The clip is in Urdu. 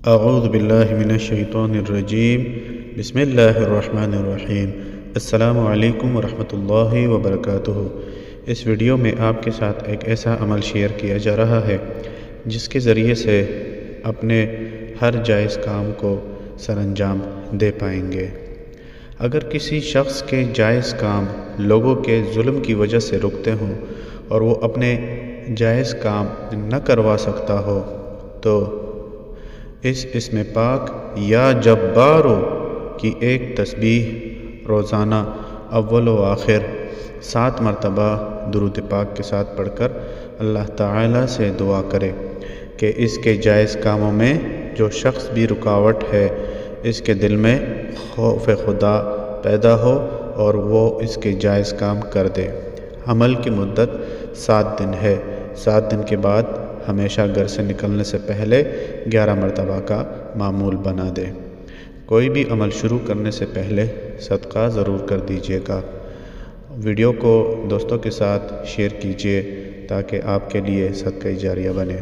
اعوذ باللہ من الشیطان الرجیم بسم اللہ الرحمن الرحیم۔ السلام علیکم ورحمۃ اللہ وبرکاتہ۔ اس ویڈیو میں آپ کے ساتھ ایک ایسا عمل شیئر کیا جا رہا ہے جس کے ذریعے سے اپنے ہر جائز کام کو سر انجام دے پائیں گے۔ اگر کسی شخص کے جائز کام لوگوں کے ظلم کی وجہ سے رکتے ہوں اور وہ اپنے جائز کام نہ کروا سکتا ہو تو اس اسم پاک یا جبارو کی ایک تسبیح روزانہ اول و آخر 7 مرتبہ درود پاک کے ساتھ پڑھ کر اللہ تعالیٰ سے دعا کرے کہ اس کے جائز کاموں میں جو شخص بھی رکاوٹ ہے اس کے دل میں خوف خدا پیدا ہو اور وہ اس کے جائز کام کر دے۔ عمل کی مدت 7 دن ہے۔ 7 دن کے بعد ہمیشہ گھر سے نکلنے سے پہلے 11 مرتبہ کا معمول بنا دے۔ کوئی بھی عمل شروع کرنے سے پہلے صدقہ ضرور کر دیجیے گا۔ ویڈیو کو دوستوں کے ساتھ شیئر کیجیے تاکہ آپ کے لیے صدقہ جاریہ بنے۔